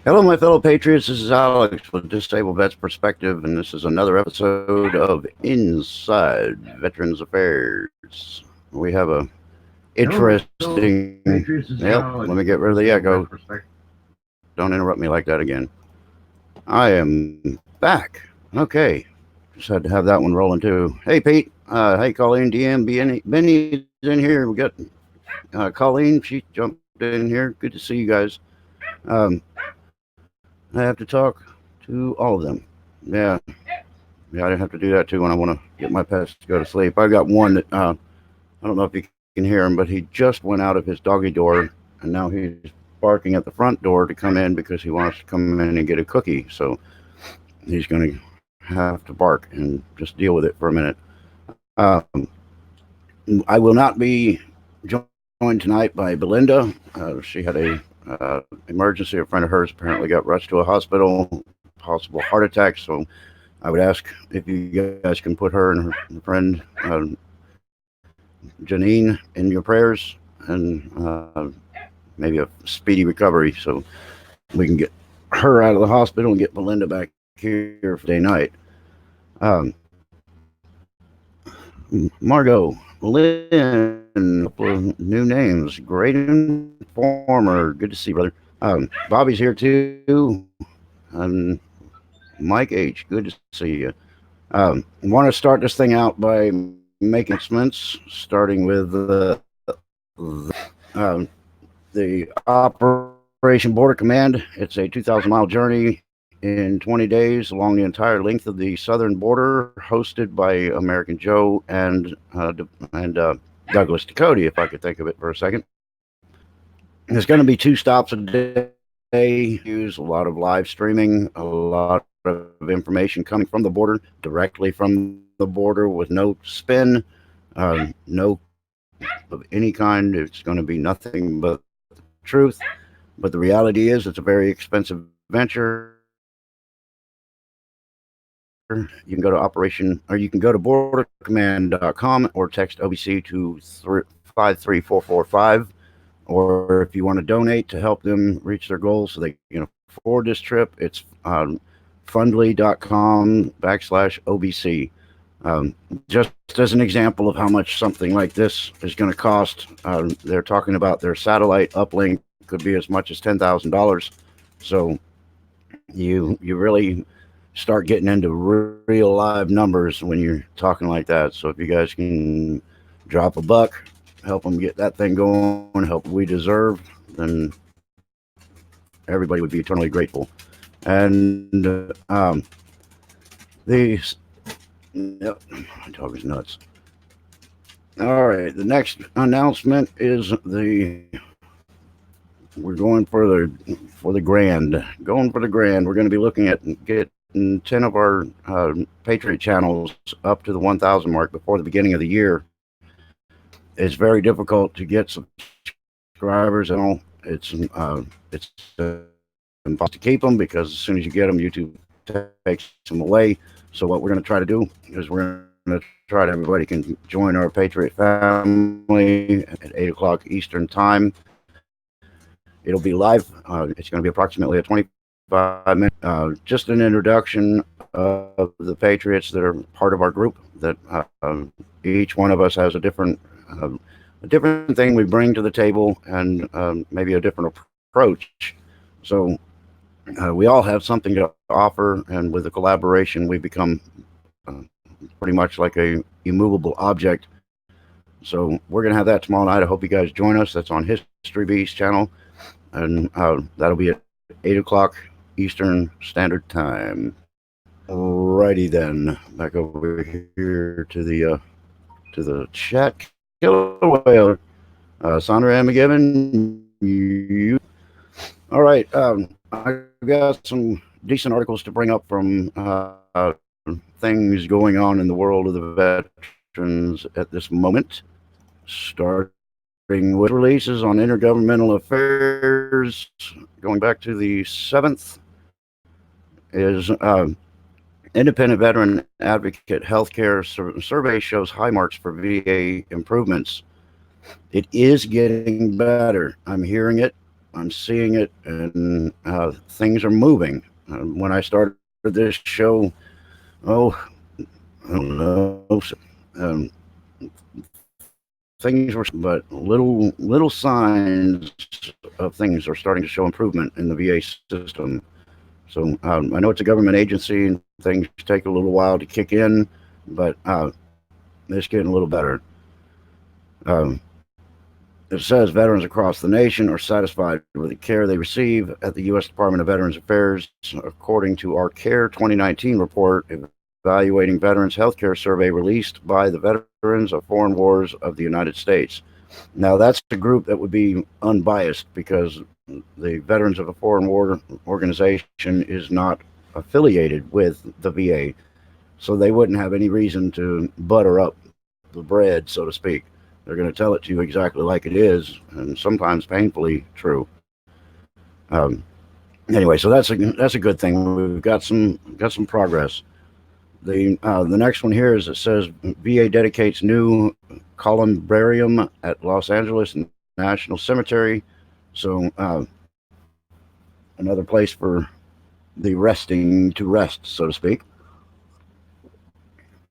Hello, my fellow patriots. This is Alex with Disabled Vets Perspective, and this is another episode of Inside Veterans Affairs. We have a interesting. Yep, let me get rid of the echo. Don't interrupt me like that again. I am back. Okay, just had to have that one rolling too. Hey, Pete. Hey, Colleen, DM, Benny's in here. We got Colleen. She jumped in here. Good to see you guys. Um, I have to talk to all of them. Yeah, yeah, I have to do that too when I want to get my pets to go to sleep. I got one that I don't know if you can hear him, but he just went out of his doggy door, and now he's barking at the front door to come in because he wants to come in and get a cookie. So he's going to have to bark and just deal with it for a minute. Um, I will not be joined tonight by Belinda. She had a emergency. A friend of hers apparently got rushed to a hospital, possible heart attack. So I would ask if you guys can put her and her friend Janine in your prayers, and maybe a speedy recovery so we can get her out of the hospital and get Belinda back here for day night. Um, Margot, Lynn, a couple of new names. Great Informer, good to see you, brother. Bobby's here too, and Mike H, good to see you. Want to start this thing out by making announcements, starting with the Operation Border Command. It's a 2,000-mile journey in 20 days along the entire length of the southern border, hosted by American Joe and Douglas Dakota, if I could think of it for a second. There's going to be 2 stops a day. Use a lot of live streaming, a lot of information coming from the border, directly from the border with no spin, no of any kind. It's going to be nothing but truth. But the reality is, it's a very expensive venture. You can go to bordercommand.com or text OBC to 53445. Or if you want to donate to help them reach their goals so they can afford this trip, it's fundly.com/OBC. Just as an example of how much something like this is going to cost, they're talking about their satellite uplink could be as much as $10,000. So you really start getting into real live numbers when you're talking like that. So if you guys can drop a buck, help them get that thing going, help we deserve, then everybody would be eternally grateful. And these, yep, my dog is nuts. All right, the next announcement is we're going for the grand. Going for the grand. We're going to be looking at getting 10 of our Patriot channels up to the 1,000 mark before the beginning of the year. It's very difficult to get subscribers and all. It's impossible to keep them because as soon as you get them, YouTube takes them away. So what we're going to try to do is we're going to try to everybody can join our Patriot family at 8 o'clock Eastern time. It'll be live. It's going to be approximately a 25-minute, just an introduction of the Patriots that are part of our group. That each one of us has a different thing we bring to the table, and maybe a different approach. So we all have something to offer, and with the collaboration, we become pretty much like a immovable object. So we're going to have that tomorrow night. I hope you guys join us. That's on History Beast channel, and that'll be at 8 o'clock Eastern Standard Time. Alrighty then, back over here to the chat. Killer Whaler, Sandra M. McGibbon, you. All right, I got some decent articles to bring up from things going on in the world of the veterans at this moment. Starting with releases on intergovernmental affairs, going back to the 7th, is Independent Veteran Advocate Healthcare Survey shows high marks for VA improvements. It is getting better. I'm hearing it. I'm seeing it, and things are moving. When I started this show, oh, I don't know, um, things were, but little signs of things are starting to show improvement in the VA system. So I know it's a government agency, and things take a little while to kick in, but it's getting a little better. Um, It says veterans across the nation are satisfied with the care they receive at the U.S. Department of Veterans Affairs, according to our CARE 2019 report evaluating veterans healthcare survey released by the Veterans of Foreign Wars of the United States. Now, that's a group that would be unbiased because the Veterans of a Foreign War organization is not affiliated with the VA, so they wouldn't have any reason to butter up the bread, so to speak. They're going to tell it to you exactly like it is, and sometimes painfully true. Um, anyway, so that's a good thing. We've got some progress. The next one here is it says VA dedicates new columbarium at Los Angeles National Cemetery. So another place for the resting to rest, so to speak.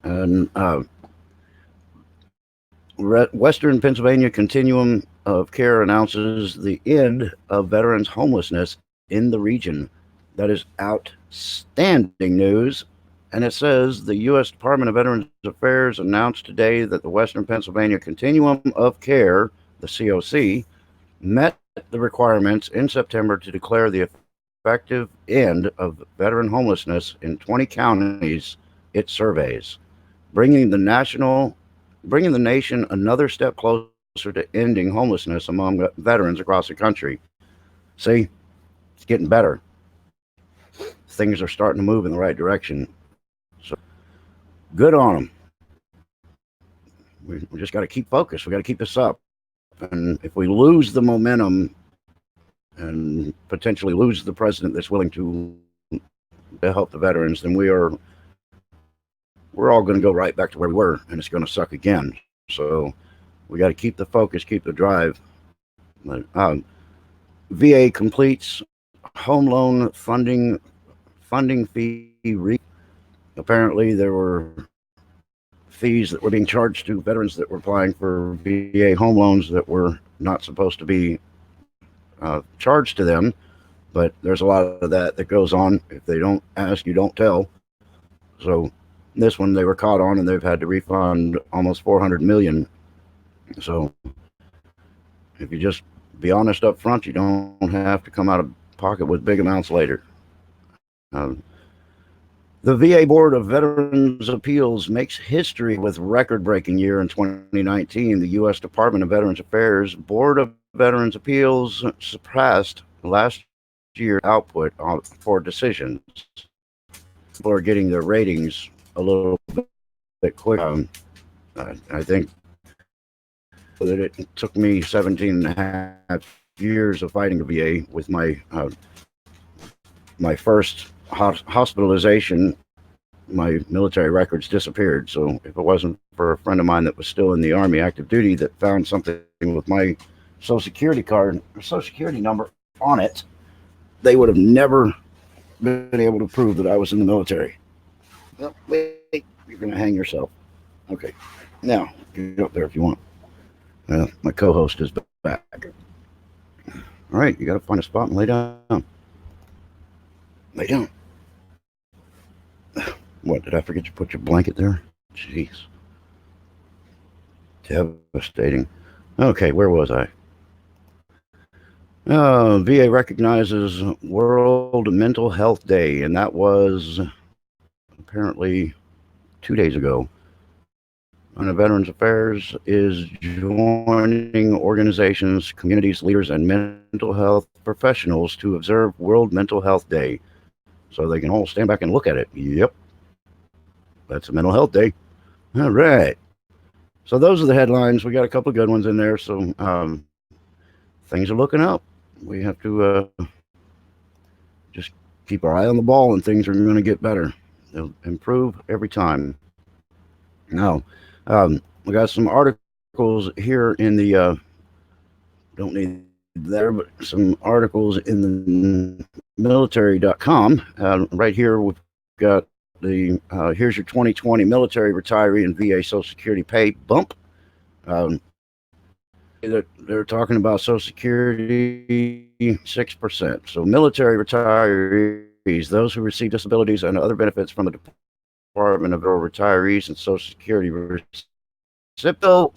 And Western Pennsylvania Continuum of Care announces the end of veterans homelessness in the region. That is outstanding news. And it says the U.S. Department of Veterans Affairs announced today that the Western Pennsylvania Continuum of Care, the COC, met the requirements in September to declare the effective end of veteran homelessness in 20 counties it surveys, bringing the nation another step closer to ending homelessness among veterans across the country. See, it's getting better. Things are starting to move in the right direction. So, good on them. We just got to keep focused. We got to keep this up. And if we lose the momentum and potentially lose the president that's willing to help the veterans, then we're all going to go right back to where we were, and it's going to suck again. So we got to keep the focus, keep the drive. VA completes home loan funding fee. Apparently, there were fees that were being charged to veterans that were applying for VA home loans that were not supposed to be charged to them. But there's a lot of that goes on. If they don't ask, you don't tell. So this one they were caught on, and they've had to refund almost $400 million. So if you just be honest up front, you don't have to come out of pocket with big amounts later. The VA Board of Veterans Appeals makes history with record-breaking year in 2019. The U.S. Department of Veterans Affairs Board of Veterans Appeals surpassed last year's output for decisions. People are getting their ratings a little bit quick. I think that it took me 17 and a half years of fighting the VA with my first hospitalization. My military records disappeared. So if it wasn't for a friend of mine that was still in the Army active duty that found something with my Social Security card or Social Security number on it, they would have never been able to prove that I was in the military. Oh, wait, you're going to hang yourself. Okay. Now, get up there if you want. My co-host is back. All right, you got to find a spot and lay down. Lay down. What, did I forget to put your blanket there? Jeez. Devastating. Okay, where was I? VA recognizes World Mental Health Day, and that was apparently 2 days ago. And Veterans Affairs is joining organizations, communities, leaders, and mental health professionals to observe World Mental Health Day. So they can all stand back and look at it. Yep. That's a mental health day. All right. So those are the headlines. We got a couple of good ones in there. So things are looking up. We have to just keep our eye on the ball, and things are going to get better. They'll improve every time. Now, we got some articles here in the don't need there, but some articles in the military.com. Right here, we've got here's your 2020 military retiree and VA Social Security pay bump. They're talking about Social Security 6%. So military retirees, those who receive disabilities and other benefits from the Department of Retirees and Social Security recipients,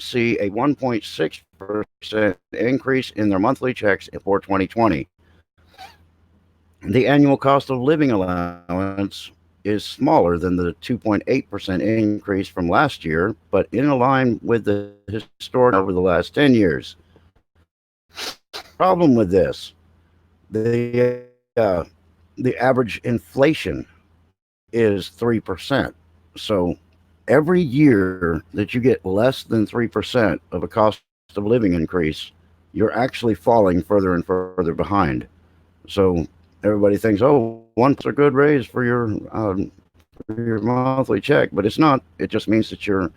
see a 1.6% increase in their monthly checks for 2020. The annual cost of living allowance is smaller than the 2.8% increase from last year, but in line with the historic over the last 10 years. Problem with this, the uh, the average inflation is 3%. So every year that you get less than 3% of a cost of living increase, you're actually falling further and further behind. So everybody thinks, oh, 1% a good raise for your monthly check, but it's not. It just means that you're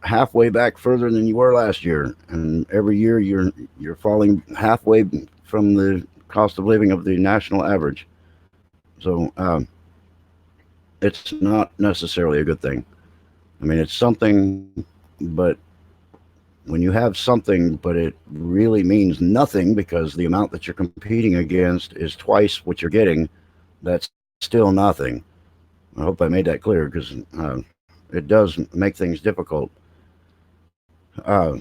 halfway back further than you were last year, and every year you're falling halfway from the cost of living of the national average. So it's not necessarily a good thing. I mean, it's something, but when you have something, but it really means nothing because the amount that you're competing against is twice what you're getting, that's still nothing. I hope I made that clear because it does make things difficult. Uh,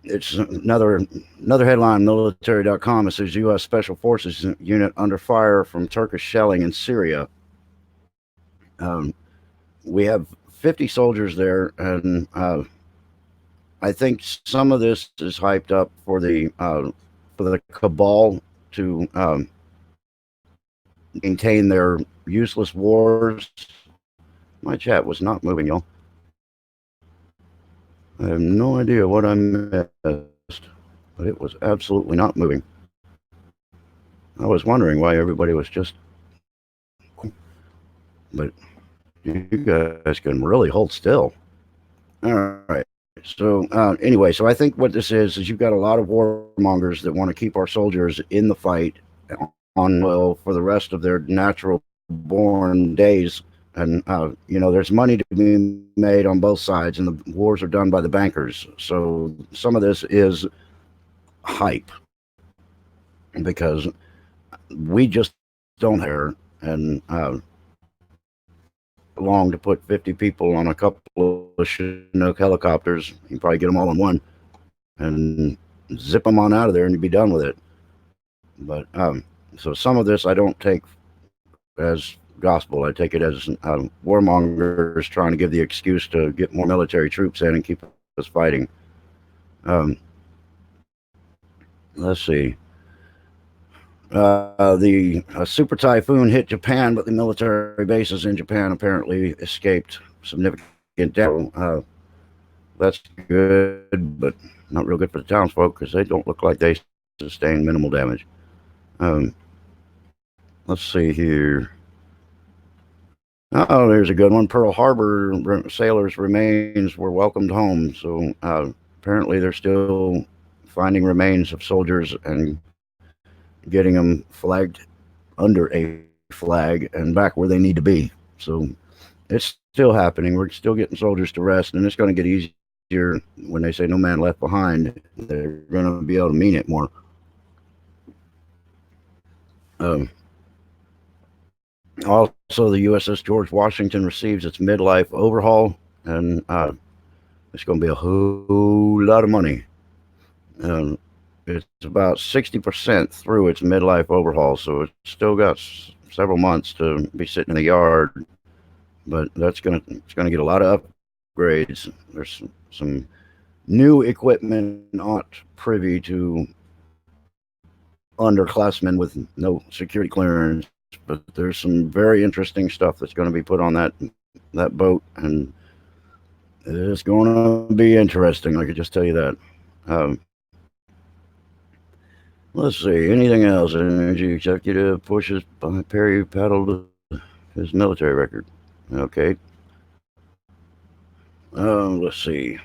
it's another headline, military.com. It says U.S. Special Forces unit under fire from Turkish shelling in Syria. Um, we have 50 soldiers there, and I think some of this is hyped up for the cabal to maintain their useless wars. My chat was not moving, y'all. I have no idea what I missed, but it was absolutely not moving. I was wondering why everybody was just. But you guys can really hold still. All right. So anyway, so I think what this is you've got a lot of warmongers that want to keep our soldiers in the fight on well for the rest of their natural born days. And there's money to be made on both sides, and the wars are done by the bankers. So some of this is hype because we just don't have and long to put 50 people on a couple of Chinook helicopters. You can probably get them all in one and zip them on out of there and you'd be done with it. But so some of this I don't take as gospel. I take it as warmongers trying to give the excuse to get more military troops in and keep us fighting. Let's see. The super typhoon hit Japan, but the military bases in Japan apparently escaped significant damage. That's good, but not real good for the townsfolk because they don't look like they sustained minimal damage. Let's see here. Oh, there's a good one. Pearl Harbor sailors' remains were welcomed home. So apparently they're still finding remains of soldiers and getting them flagged under a flag and back where they need to be. So it's still happening. We're still getting soldiers to rest, and it's going to get easier when they say no man left behind. They're going to be able to mean it more. Also, the USS George Washington receives its midlife overhaul, and it's going to be a whole lot of money. It's about 60% through its midlife overhaul, so it's still got several months to be sitting in the yard. But it's going to get a lot of upgrades. There's some new equipment not privy to underclassmen with no security clearance, but there's some very interesting stuff that's going to be put on that boat, and it's going to be interesting. I could just tell you that. Let's see. Anything else? Energy executive pushes Perry paddled his military record. Okay. Let's see.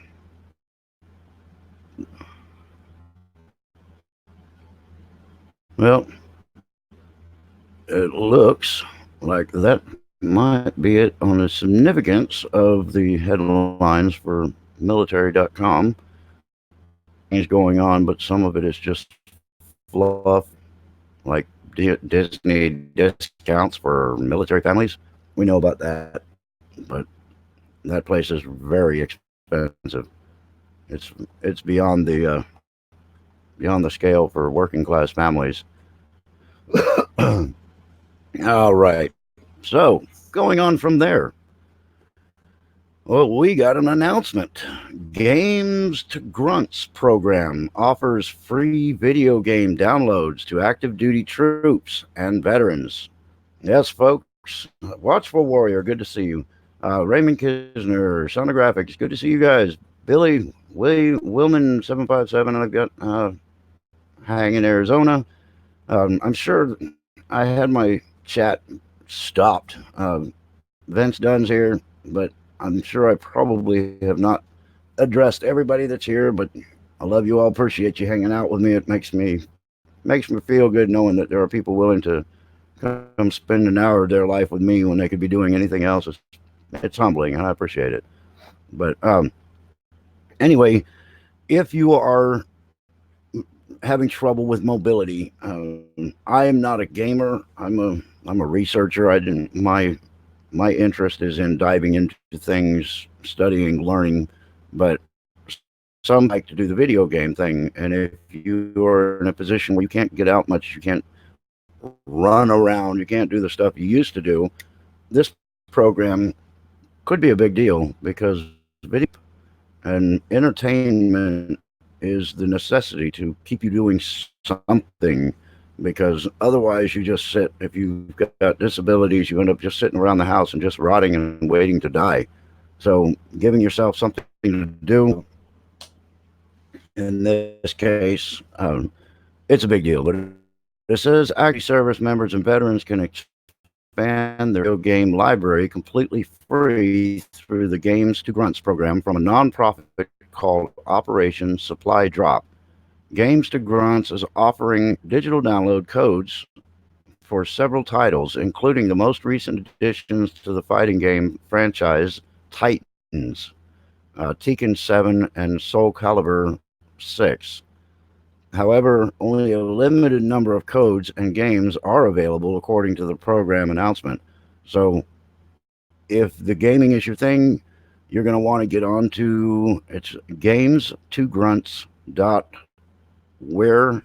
Well, it looks like that might be it on the significance of the headlines for military.com. Things going on, but some of it is just fluff, like Disney discounts for military families. We know about that, but that place is very expensive. It's beyond the scale for working class families. All right. So going on from there, well, we got an announcement. Games to Grunts program offers free video game downloads to active duty troops and veterans. Yes, folks. Watchful Warrior, good to see you. Raymond Kisner, Sonographics, good to see you guys. Billy, Wilman 757, I've got Hang in Arizona. I'm sure I had my chat stopped. Vince Dunn's here, but I'm sure I probably have not addressed everybody that's here. But I love you all. Appreciate you hanging out with me. It makes me feel good knowing that there are people willing to come spend an hour of their life with me when they could be doing anything else. It's humbling, and I appreciate it. But anyway, if you are having trouble with mobility, I am not a gamer. I'm a researcher. I didn't my interest is in diving into things, studying, learning, but some like to do the video game thing. And if you are in a position where you can't get out much, you can't run around, you can't do the stuff you used to do, this program could be a big deal because video and entertainment is the necessity to keep you doing something, because otherwise you just sit. If you've got disabilities, you end up just sitting around the house and just rotting and waiting to die. So giving yourself something to do in this case, it's a big deal. But it says active service members and veterans can expand their video game library completely free through the Games to Grunts program from a nonprofit called Operation Supply Drop. Games to Grunts is offering digital download codes for several titles, including the most recent additions to the fighting game franchise Titans, Tekken 7, and Soul Calibur 6. However, only a limited number of codes and games are available according to the program announcement. So, if the gaming is your thing, you're going to want to get on to it's games to grunts dot where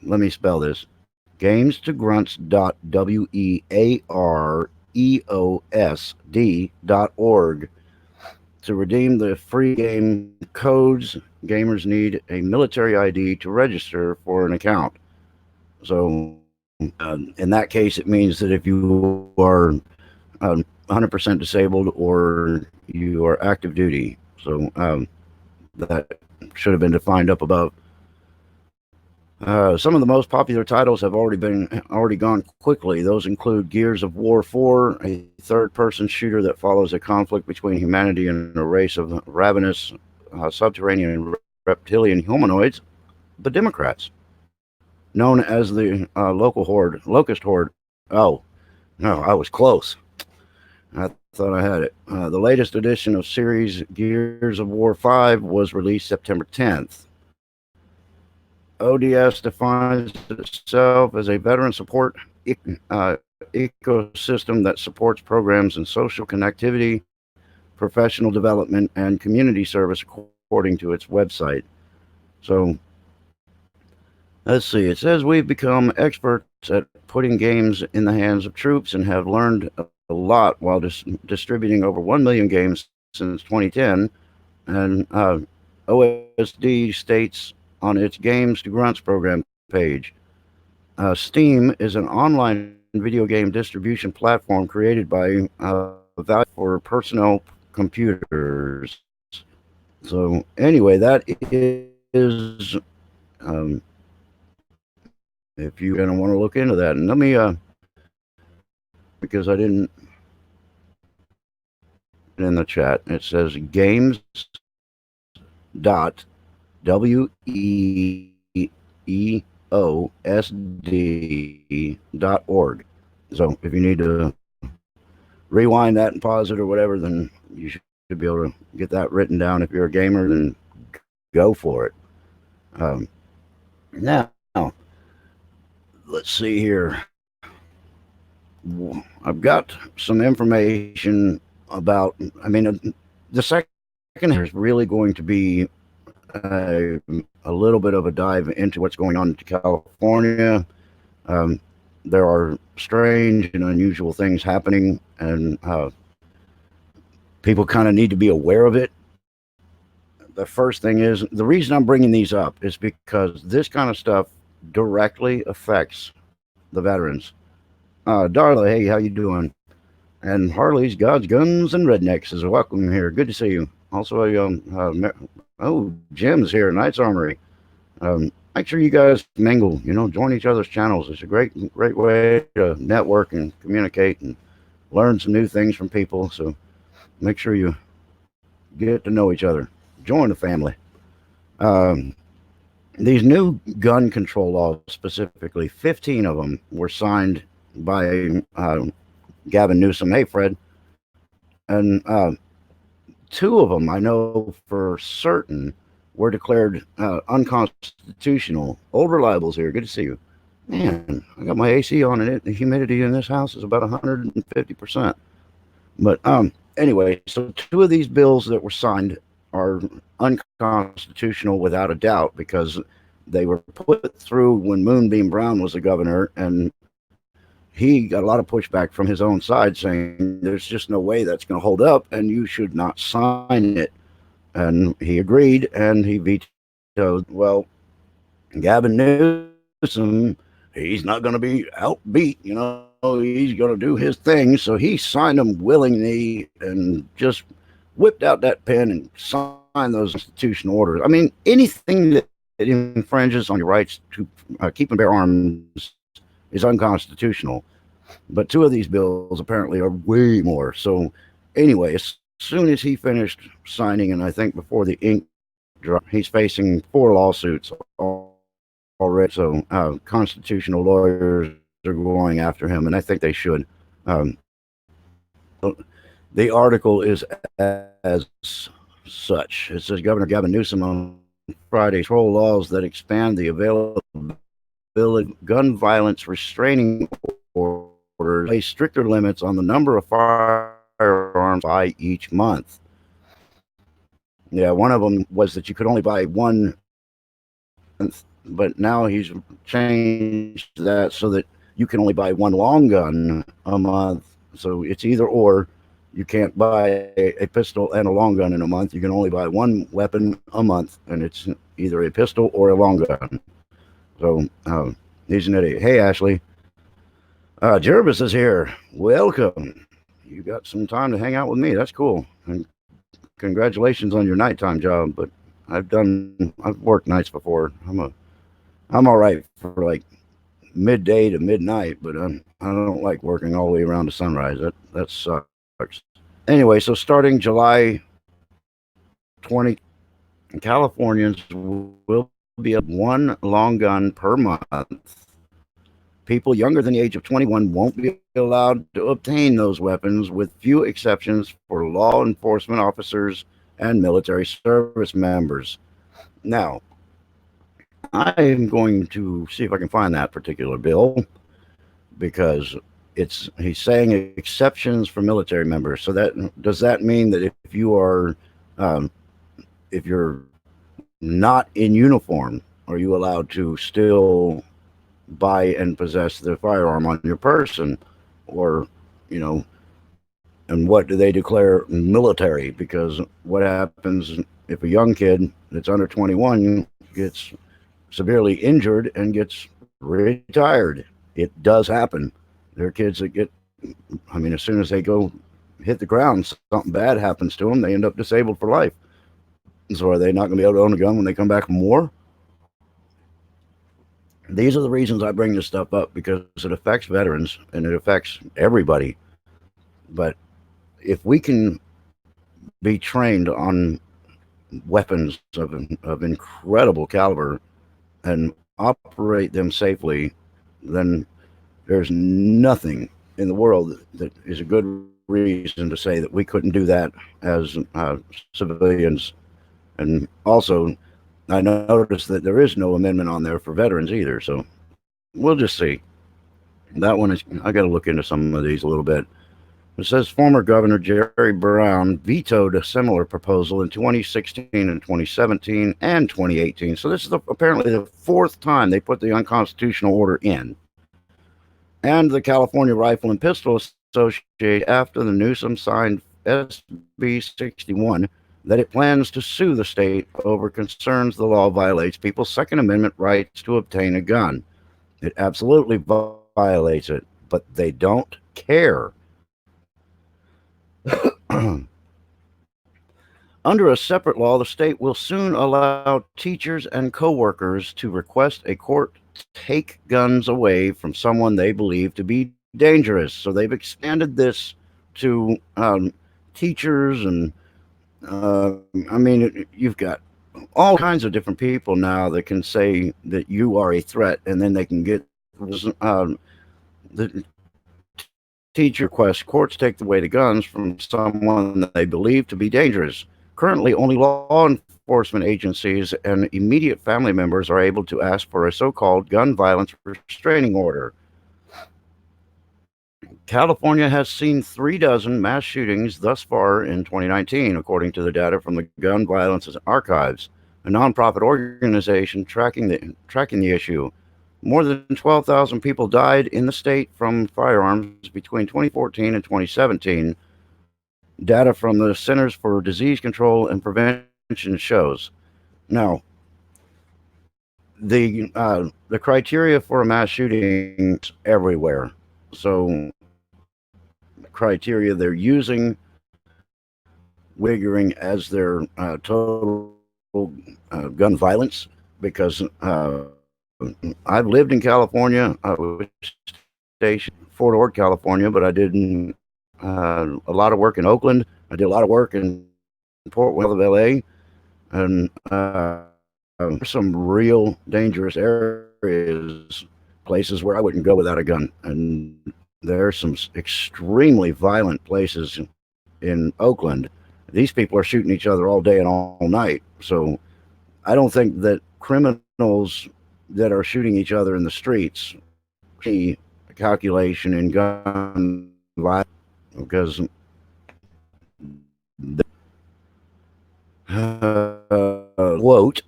let me spell this games to grunts dot weareosd.org. To redeem the free game codes, gamers need a military ID to register for an account. So, in that case, it means that if you are 100% disabled or you are active duty, so that should have been defined up above. Some of the most popular titles have already gone quickly. Those include Gears of War 4, a third-person shooter that follows a conflict between humanity and a race of ravenous subterranean reptilian humanoids, the Democrats, known as the Locust Horde. Oh, no, I was close. I thought I had it. The latest edition of series Gears of War 5 was released September 10th. ODS defines itself as a veteran support ecosystem that supports programs in social connectivity, professional development, and community service according to its website. So, let's see. It says we've become experts at putting games in the hands of troops and have learned a lot while distributing over 1 million games since 2010. And OSD states on its Games to Grunts program page, Steam is an online video game distribution platform created by Valve for personal computers. So anyway, that is if you're going to want to look into that. And let me, because I didn't in the chat, it says games dot W-E-E So if you need to rewind that and pause it or whatever, then you should be able to get that written down. If you're a gamer, then go for it. Um, Now, let's see here. I've got some information about, I mean, the second here is really going to be a little bit of a dive into what's going on in California. Um, there are strange and unusual things happening, and people kind of need to be aware of it. The first thing is, the reason I'm bringing these up is because this kind of stuff directly affects the veterans. Darla, hey, how you doing? And Harley's Gods, Guns, and Rednecks is welcome here. Good to see you. Also, Jim's here, Knight's Armory. Make sure you guys mingle, join each other's channels. It's a great way to network and communicate and learn some new things from people. So make sure you get to know each other. Join the family. Um, these new gun control laws, specifically, 15 of them were signed by Gavin Newsom. Hey, Fred. And two of them I know for certain were declared unconstitutional. Old Reliable's here. Good to see you. Man, I got my AC on and the humidity in this house is about 150%. But anyway, so two of these bills that were signed are unconstitutional without a doubt because they were put through when Moonbeam Brown was the governor, and he got a lot of pushback from his own side saying there's just no way that's going to hold up and you should not sign it. And he agreed and he vetoed. Well, Gavin Newsom, he's not going to be outbeat, he's going to do his thing. So he signed them willingly and just whipped out that pen and signed those constitutional orders. I mean, anything that infringes on your rights to keep and bear arms is unconstitutional. But two of these bills apparently are way more. So anyway, as soon as he finished signing, and I think before the ink dropped, he's facing 4 lawsuits already. So constitutional lawyers are going after him, and I think they should. The article is as such. It says Governor Gavin Newsom on Friday control laws that expand the availability of gun violence restraining orders, place stricter limits on the number of firearms by each month. Yeah, one of them was that you could only buy one, but now he's changed that so that you can only buy one long gun a month. So it's either or. You can't buy a pistol and a long gun in a month. You can only buy one weapon a month, and it's either a pistol or a long gun. So he's an idiot. Hey, Ashley. Jervis is here. Welcome. You got some time to hang out with me. That's cool. And congratulations on your nighttime job. But I've worked nights before. I'm all right for like midday to midnight, but I don't like working all the way around to sunrise. That sucks. Anyway, so starting July 20, Californians will be one long gun per month. People younger than the age of 21 won't be allowed to obtain those weapons, with few exceptions for law enforcement officers and military service members. Now, I'm going to see if I can find that particular bill because he's saying exceptions for military members. So does that mean that if you're not in uniform, are you allowed to still buy and possess the firearm on your person? Or, and what do they declare military? Because what happens if a young kid that's under 21 gets severely injured and gets retired? It does happen. There are kids that as soon as they go hit the ground, something bad happens to them. They end up disabled for life. So are they not going to be able to own a gun when they come back from war? These are the reasons I bring this stuff up, because it affects veterans and it affects everybody. But if we can be trained on weapons of incredible caliber and operate them safely, then there's nothing in the world that is a good reason to say that we couldn't do that as civilians. And also, I noticed that there is no amendment on there for veterans either. So we'll just see. That one is, I got to look into some of these a little bit. It says former Governor Jerry Brown vetoed a similar proposal in 2016 and 2017 and 2018. So this is apparently the fourth time they put the unconstitutional order in. And the California Rifle and Pistol Association, after the Newsom signed SB 61, that it plans to sue the state over concerns the law violates people's Second Amendment rights to obtain a gun. It absolutely violates it, but they don't care. Under a separate law, the state will soon allow teachers and co-workers to request a court take guns away from someone they believe to be dangerous. So they've expanded this to teachers and I mean, you've got all kinds of different people now that can say that you are a threat, and then they can get the teacher request courts take away the guns from someone that they believe to be dangerous. Currently, only law enforcement agencies and immediate family members are able to ask for a so-called gun violence restraining order. California has seen 36 mass shootings thus far in 2019, according to the data from the Gun Violence Archives, a nonprofit organization tracking the issue. More than 12,000 people died in the state from firearms between 2014 and 2017. Data from the Centers for Disease Control and Prevention shows. Now, the criteria for a mass shooting is everywhere. So criteria they're using figuring as their total gun violence, because I've lived in California. I was stationed in Fort Ord, California, but I did a lot of work in Oakland. I did a lot of work in Port Wentworth, LA, and some real dangerous areas, places where I wouldn't go without a gun. And there are some extremely violent places in Oakland. These people are shooting each other all day and all night. So I don't think that criminals that are shooting each other in the streets see a calculation in gun violence, because quote,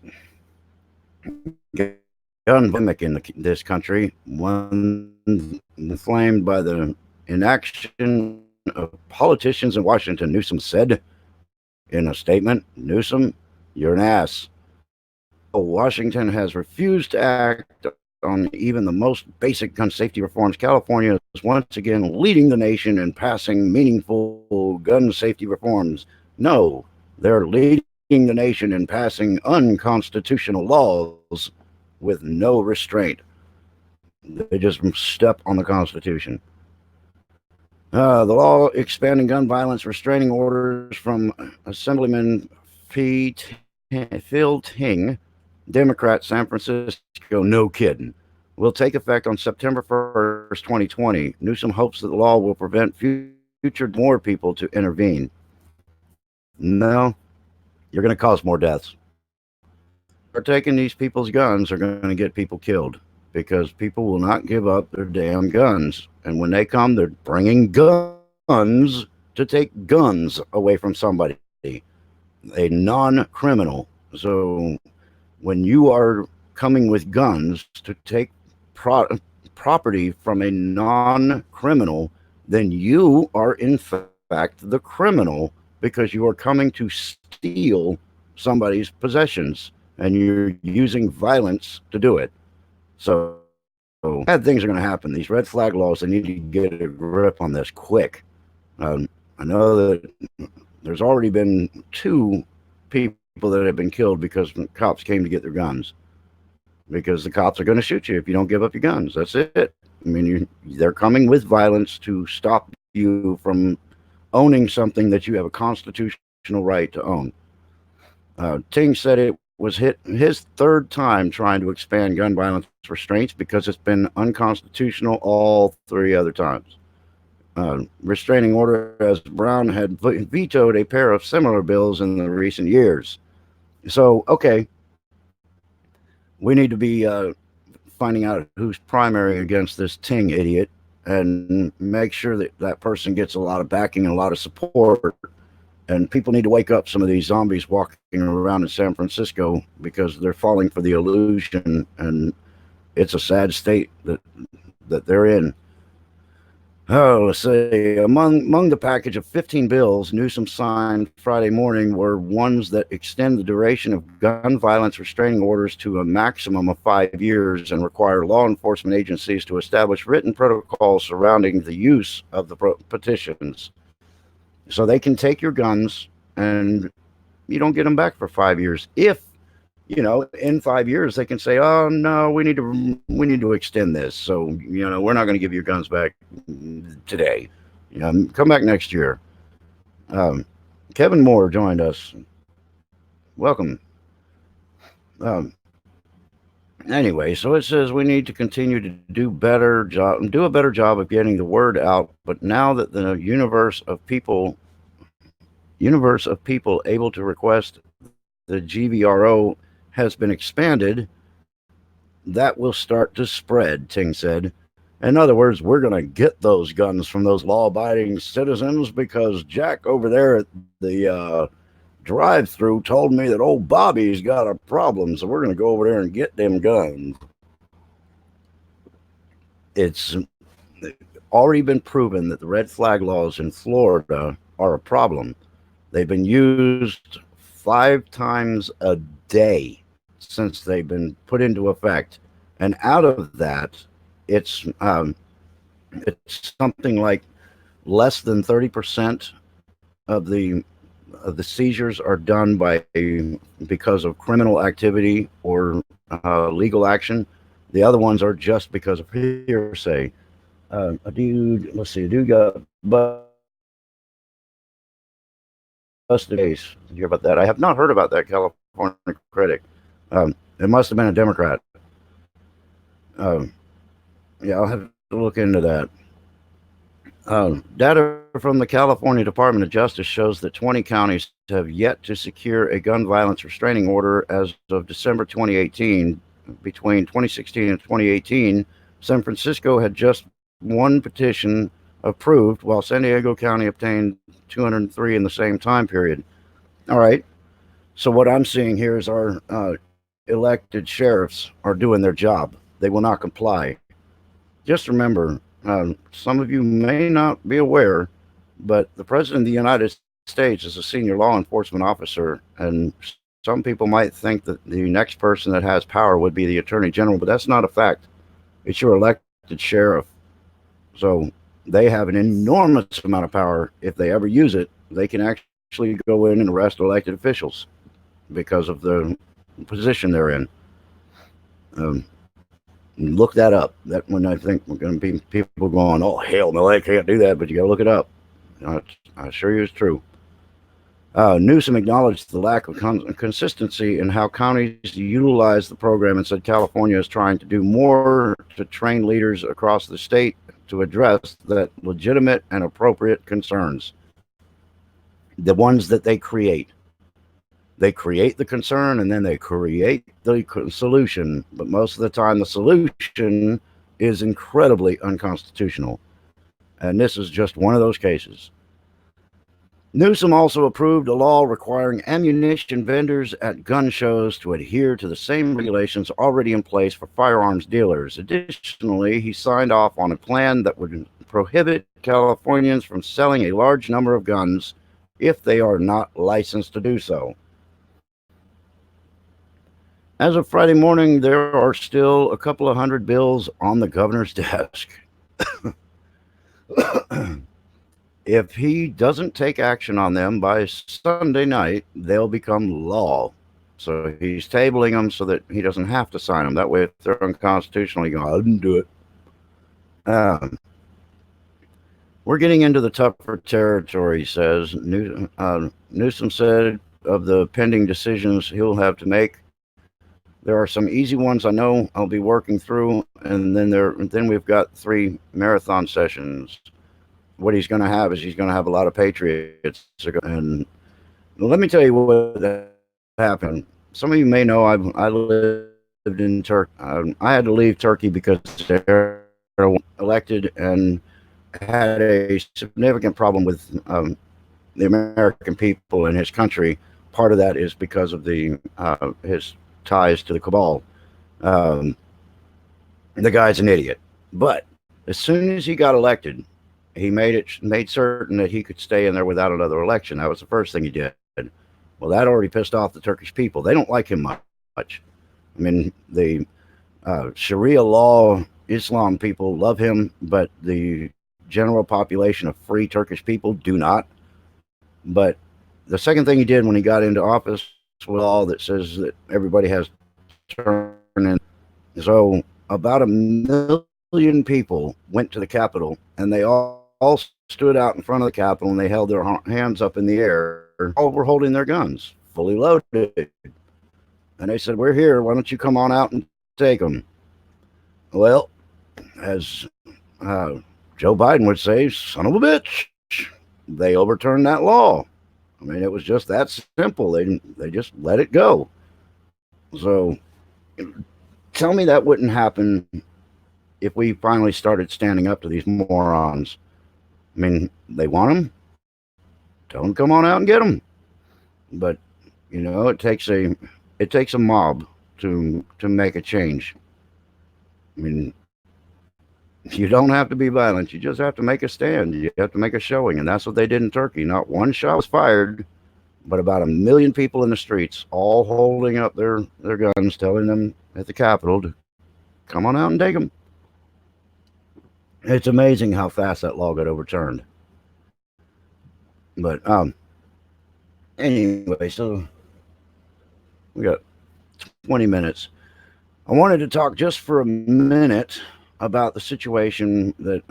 gun pandemic in this country, one inflamed by the inaction of politicians in Washington, Newsom said in a statement. Newsom, you're an ass. Washington has refused to act on even the most basic gun safety reforms. California is once again leading the nation in passing meaningful gun safety reforms. No, they're leading the nation in passing unconstitutional laws with no restraint. They just step on the Constitution. The law expanding gun violence restraining orders from Assemblyman Phil Ting, Democrat, San Francisco, no kidding, will take effect on September 1st, 2020. Newsom hopes that the law will prevent future more people to intervene. No, you're going to cause more deaths. Are taking these people's guns are going to get people killed, because people will not give up their damn guns. And when they come, they're bringing guns to take guns away from somebody, a non-criminal. So when you are coming with guns to take property from a non-criminal, then you are in fact the criminal, because you are coming to steal somebody's possessions and you're using violence to do it. So bad things are going to happen. These red flag laws, they need to get a grip on this quick. I know that there's already been 2 people that have been killed because cops came to get their guns, because the cops are going to shoot you if you don't give up your guns. That's it. I mean, they're coming with violence to stop you from owning something that you have a constitutional right to own. Ting said it was his third time trying to expand gun violence restraints because it's been unconstitutional all three other times. Restraining order, as Brown had vetoed a pair of similar bills in the recent years. So, okay, we need to be finding out who's primary against this Ting idiot and make sure that that person gets a lot of backing and a lot of support. And people need to wake up, some of these zombies walking around in San Francisco, because they're falling for the illusion, and it's a sad state that they're in. Oh, let's see. Among the package of 15 bills Newsom signed Friday morning were ones that extend the duration of gun violence restraining orders to a maximum of 5 years and require law enforcement agencies to establish written protocols surrounding the use of the petitions. So they can take your guns and you don't get them back for 5 years. If, in 5 years they can say, oh no, we need to extend this. So, we're not going to give your guns back today. Come back next year. Kevin Moore joined us. Welcome. Anyway, so it says we need to continue to do a better job of getting the word out. But now that the universe of people able to request the GVRO has been expanded, that will start to spread, Ting said. In other words, we're going to get those guns from those law-abiding citizens because Jack over there at the drive-through told me that old Bobby's got a problem, so we're going to go over there and get them guns. It's already been proven that the red flag laws in Florida are a problem. They've been used 5 times a day since they've been put into effect, and out of that, it's something like less than 30% of the seizures are done because of criminal activity or legal action. The other ones are just because of hearsay. A dude got busted. Did you hear about that? I have not heard about that, California critic. It must have been a Democrat. Yeah, I'll have to look into that. Data from the California Department of Justice shows that 20 counties have yet to secure a gun violence restraining order as of December 2018. Between 2016 and 2018, San Francisco had just one petition approved, while San Diego County obtained 203 in the same time period. All right. So what I'm seeing here is our elected sheriffs are doing their job. They will not comply. Just remember, some of you may not be aware, but the President of the United States is a senior law enforcement officer, and some people might think that the next person that has power would be the Attorney General, but that's not a fact. It's your elected sheriff. So they have an enormous amount of power. If they ever use it, they can actually go in and arrest elected officials because of the position they're in. Look that up. That when I think we're going to be people going, oh hell no, they can't do that, but you got to look it up. I assure you it's true. Newsom acknowledged the lack of consistency in how counties utilize the program and said California is trying to do more to train leaders across the state to address that legitimate and appropriate concerns. The ones that they create. They create the concern and then they create the solution. But most of the time, the solution is incredibly unconstitutional. And this is just one of those cases. Newsom also approved a law requiring ammunition vendors at gun shows to adhere to the same regulations already in place for firearms dealers. Additionally, he signed off on a plan that would prohibit Californians from selling a large number of guns if they are not licensed to do so. As of Friday morning, there are still a couple of hundred bills on the governor's desk. If he doesn't take action on them by Sunday night, they'll become law. So he's tabling them so that he doesn't have to sign them. That way, if they're unconstitutional, he goes, I didn't do it. We're getting into the tougher territory, he says. Newsom said of the pending decisions he'll have to make, There are some easy ones I know I'll be working through, and then we've got 3 marathon sessions. What he's going to have is he's going to have a lot of patriots, and let me tell you what happened. Some of you may know I lived in Turkey. I had to leave Turkey because Erdogan elected and had a significant problem with the American people in his country. Part of that is because of his ties to the cabal. Um, the guy's an idiot, but as soon as he got elected, he made certain that he could stay in there without another election. That was the first thing he did. Well, that already pissed off the Turkish people. They don't like him much. I mean, the Sharia law Islam people love him, but the general population of free Turkish people do not. But the second thing he did when he got into office was a law that says that everybody has to turn in. So about 1 million people went to the Capitol, and they all stood out in front of the Capitol and they held their hands up in the air. All were holding their guns, fully loaded. And they said, "We're here. Why don't you come on out and take them?" Well, as Joe Biden would say, "Son of a bitch," they overturned that law. I mean, it was just that simple. They just let it go. So tell me that wouldn't happen if we finally started standing up to these morons. I mean, they want them. Tell them come on out and get them. But it takes a mob to make a change. I mean, you don't have to be violent. You just have to make a stand. You have to make a showing, and that's what they did in Turkey. Not one shot was fired, but about 1 million people in the streets, all holding up their guns, telling them at the Capitol to come on out and take them. It's amazing how fast that law got overturned. But anyway, so we got 20 minutes. I wanted to talk just for a minute about the situation that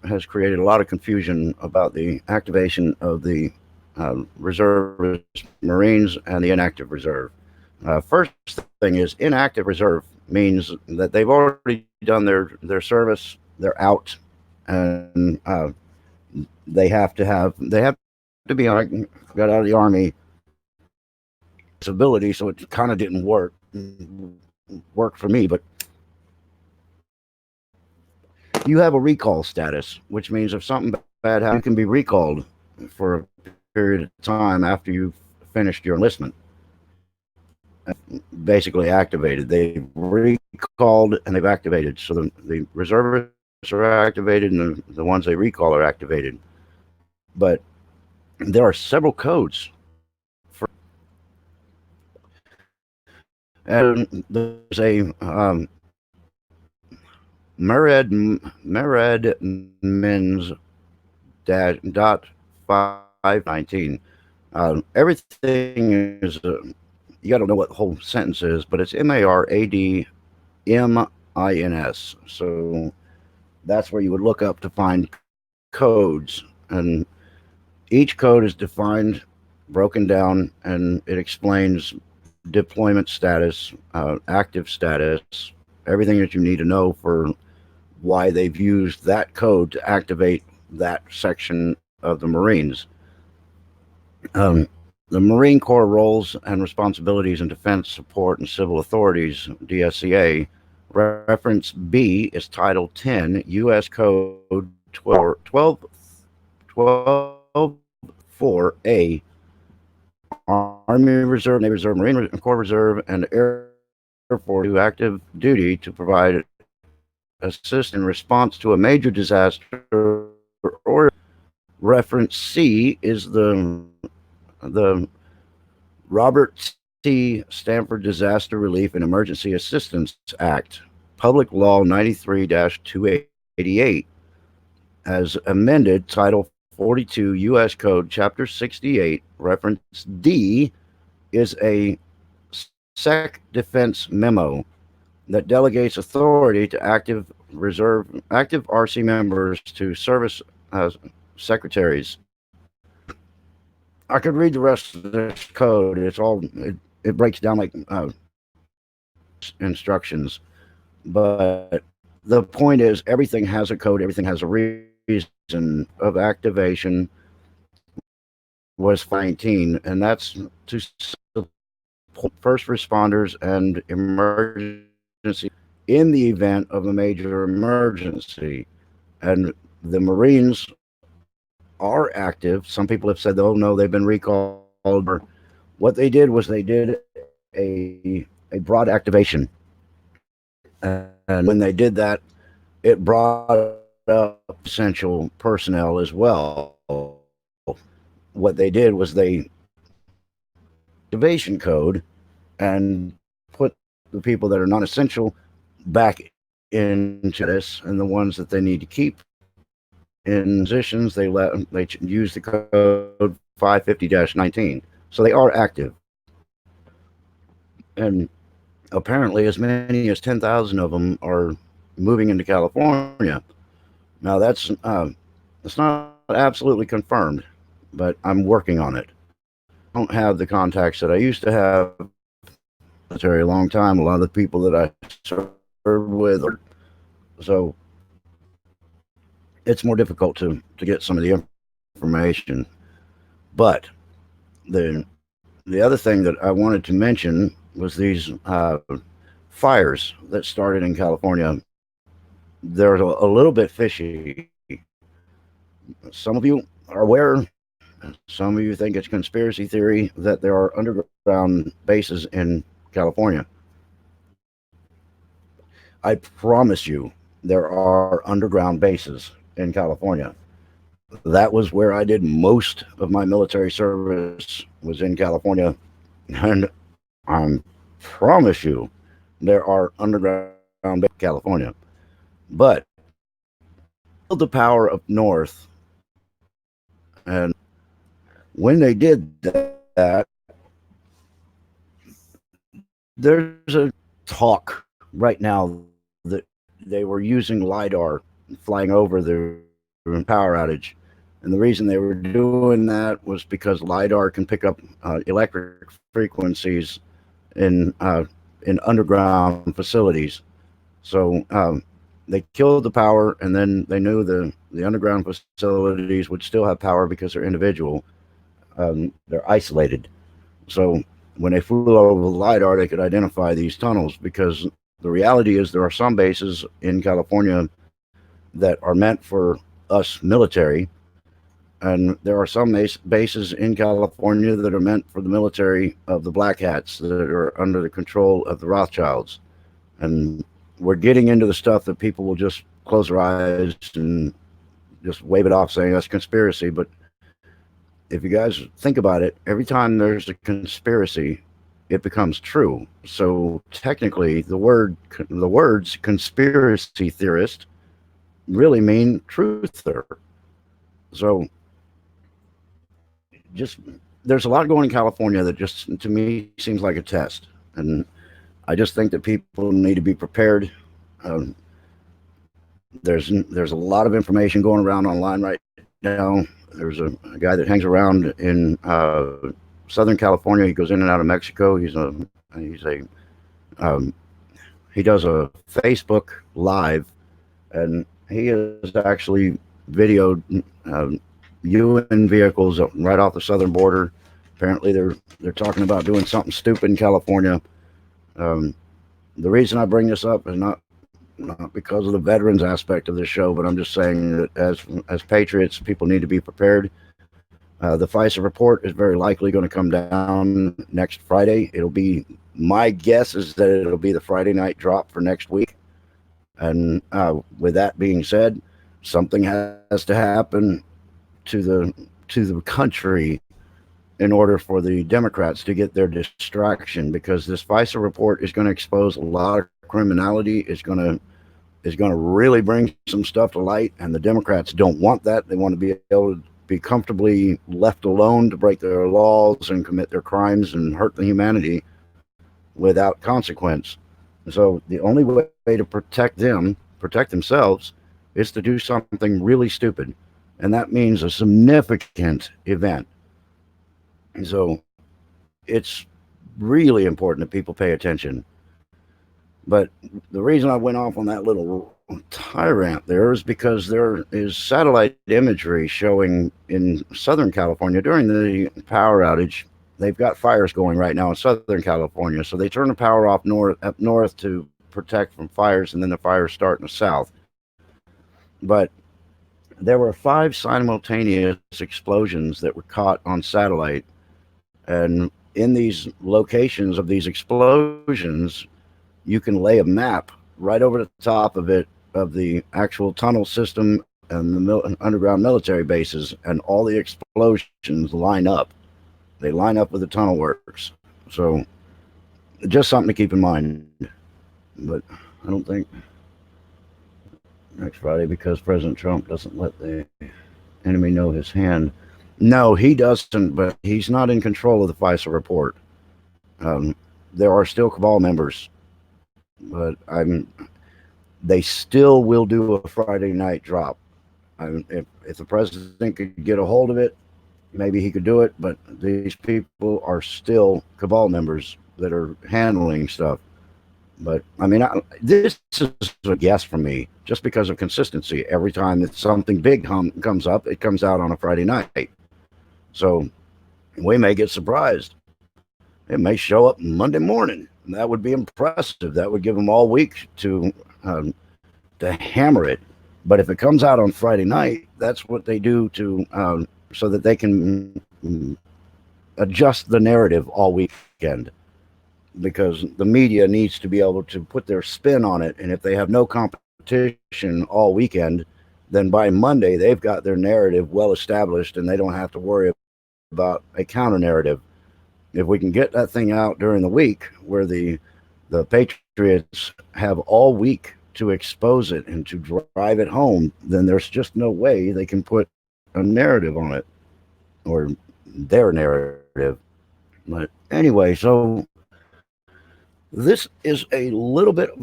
has created a lot of confusion about the activation of the reservist Marines and the inactive reserve. First thing is, inactive reserve means that they've already done their service, they're out, and they have to be on. I got out of the army disability, so it kind of didn't work for me. But you have a recall status, which means if something bad happens, you can be recalled for a period of time after you've finished your enlistment. Basically activated. They've recalled and they've activated. So the reservists are activated and the ones they recall are activated. But there are several codes for, and there's a Mered Men's dot 519. Everything is you got to know what the whole sentence is, but it's MARADMINS. So that's where you would look up to find codes, and each code is defined, broken down, and it explains deployment status, active status, everything that you need to know for why they've used that code to activate that section of the Marines. The Marine Corps roles and responsibilities in defense, support, and civil authorities, DSCA. Reference B is Title 10, U.S. Code 12.4a, Army Reserve, Navy Reserve, Marine Corps Reserve, and Air Force to active duty to provide assist in response to a major disaster. Or reference C is the Robert T. Stanford Disaster Relief and Emergency Assistance Act, Public Law 93-288, as amended, Title 42 U.S. Code, Chapter 68, Reference D is a SEC Defense Memo that delegates authority to active RC members to service secretaries. I could read the rest of this code. It breaks down like instructions. But the point is, everything has a code, everything has a reason of activation was 519, and that's to support first responders and emergency in the event of a major emergency. And the Marines are active. Some people have said, oh no, they've been recalled. Or what they did was they did a broad activation. And when they did that, it brought up essential personnel as well. What they did was they activation code and put the people that are non-essential back into this, and the ones that they need to keep in positions they use the code 550-19. So they are active, and apparently as many as 10,000 of them are moving into California. Now that's not absolutely confirmed, but I'm working on it. I don't have the contacts that I used to have military a long time. A lot of the people that I served with, so it's more difficult to get some of the information. But the other thing that I wanted to mention was these fires that started in California. They're a little bit fishy. Some of you are aware. Some of you think it's conspiracy theory that there are underground bases in California. I promise you, there are underground bases in California. That was where I did most of my military service, was in California, and I promise you, there are underground bases in California. But the power up north, and when they did that, there's a talk right now that they were using LiDAR flying over the power outage. And the reason they were doing that was because LiDAR can pick up electric frequencies in underground facilities. So they killed the power, and then they knew the underground facilities would still have power because they're individual. They're isolated. So when they flew over the LiDAR, they could identify these tunnels, because the reality is there are some bases in California that are meant for us military, and there are some bases in California that are meant for the military of the black hats that are under the control of the Rothschilds. And we're getting into the stuff that people will just close their eyes and just wave it off saying that's conspiracy. But if you guys think about it, every time there's a conspiracy, it becomes true. So technically, the words conspiracy theorist really mean truther. So just there's a lot going in California that just to me seems like a test, and I just think that people need to be prepared. Um, there's a lot of information going around online right now. There's a guy that hangs around in Southern California. He goes in and out of Mexico. Um, he does a Facebook live, and he has actually videoed UN vehicles right off the southern border. Apparently, they're talking about doing something stupid in California. Um, the reason I bring this up is not because of the veterans aspect of this show, but I'm just saying that as patriots, people need to be prepared. The FISA report is very likely going to come down next Friday. My guess is that it'll be the Friday night drop for next week. And with that being said, something has to happen to the country in order for the Democrats to get their distraction, because this FISA report is going to expose a lot of criminality. Is going to really bring some stuff to light, and the Democrats don't want that. They want to be able to be comfortably left alone to break their laws and commit their crimes and hurt the humanity without consequence. So the only way to protect themselves, is to do something really stupid, and that means a significant event. And so it's really important that people pay attention. But the reason I went off on that little tyrant there is because there is satellite imagery showing in Southern California during the power outage. They've got fires going right now in Southern California, so they turn the power off up north to protect from fires, and then the fires start in the south. But there were 5 simultaneous explosions that were caught on satellite, and in these locations of these explosions, you can lay a map right over the top of it of the actual tunnel system and the underground military bases, and all the explosions line up. They line up with the tunnel works. So just something to keep in mind. But I don't think next Friday, because President Trump doesn't let the enemy know his hand. No, he doesn't, but he's not in control of the FISA report. There are still cabal members, but they still will do a Friday night drop. If the president could get a hold of it, maybe he could do it, but these people are still cabal members that are handling stuff. But I mean, this is a guess from me, just because of consistency. Every time that something big comes up, it comes out on a Friday night. So we may get surprised. It may show up Monday morning. That would be impressive. That would give them all week to hammer it. But if it comes out on Friday night, that's what they do to so that they can adjust the narrative all weekend. Because the media needs to be able to put their spin on it. And if they have no competition all weekend, then by Monday, they've got their narrative well established, and they don't have to worry about a counter narrative. If we can get that thing out during the week, where the Patriots have all week to expose it and to drive it home, then there's just no way they can put a narrative on it, or their narrative. But anyway, so this is a little bit of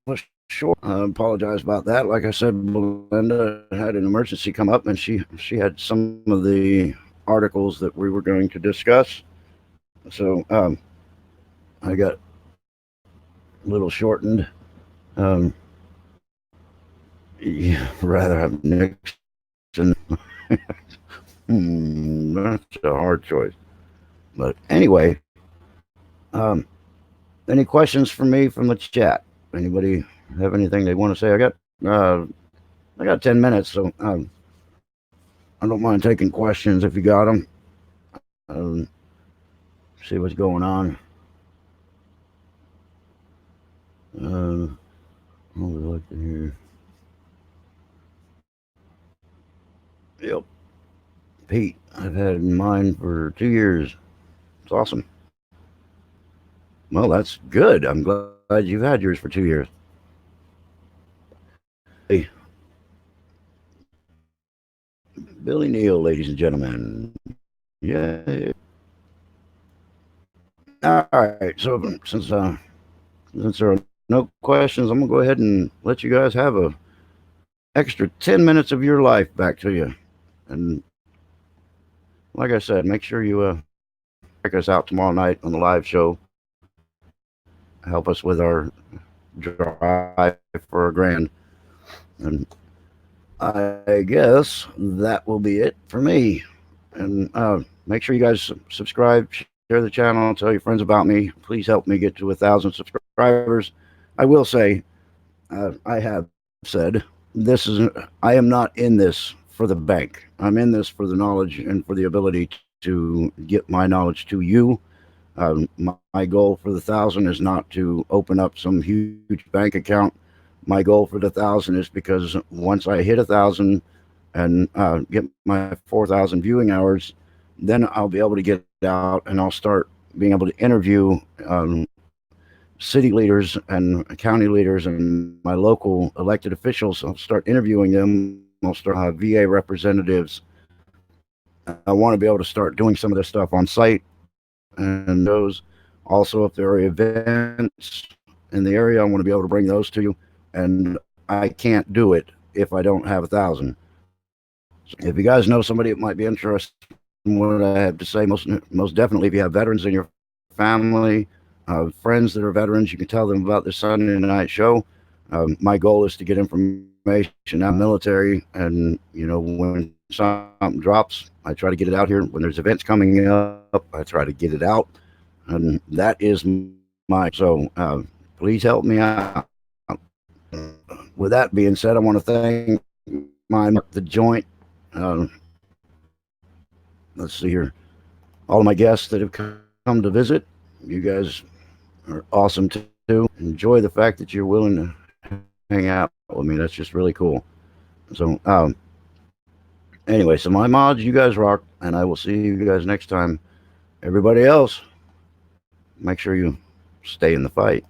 a short. I apologize about that. Like I said, Belinda had an emergency come up, and she had some of the articles that we were going to discuss. So I got a little shortened. Yeah, rather have Nixon. That's a hard choice. But anyway, any questions for me from the chat? Anybody have anything they want to say? I got 10 minutes, so I don't mind taking questions if you got them. See what's going on. What we looked at here. Yep. Pete, I've had mine for 2 years. It's awesome. Well, that's good. I'm glad you've had yours for 2 years. Hey, Billy Neal, ladies and gentlemen. Yeah. All right. So since there are no questions, I'm gonna go ahead and let you guys have a extra 10 minutes of your life back to you. And like I said, make sure you check us out tomorrow night on the live show. Help us with our drive for $1,000. And I guess that will be it for me. And make sure you guys subscribe, share the channel, tell your friends about me. Please help me get to 1,000 subscribers. I will say, I have said, I am not in this for the bank. I'm in this for the knowledge and for the ability to get my knowledge to you. My goal for the 1,000 is not to open up some huge bank account. My goal for the 1,000 is because once I hit 1,000 and get my 4,000 viewing hours, then I'll be able to get out and I'll start being able to interview city leaders and county leaders and my local elected officials. I'll start interviewing them. I'll start VA representatives. I want to be able to start doing some of this stuff on site. And those also, if there are events in the area, I want to be able to bring those to you. And I can't do it if I don't have 1,000. So if you guys know somebody that might be interested in what I have to say, most definitely, if you have veterans in your family friends that are veterans, you can tell them about this Sunday night show. My goal is to get information out of the military, and when something drops, I try to get it out here. When there's events coming up, I try to get it out, and that is my. So please help me out. With that being said, I want to thank the joint. Uh, let's see here, all of my guests that have come to visit. You guys are awesome too. Enjoy the fact that you're willing to hang out with me. That's just really cool. So, anyway, so my mods, you guys rock, and I will see you guys next time. Everybody else, make sure you stay in the fight.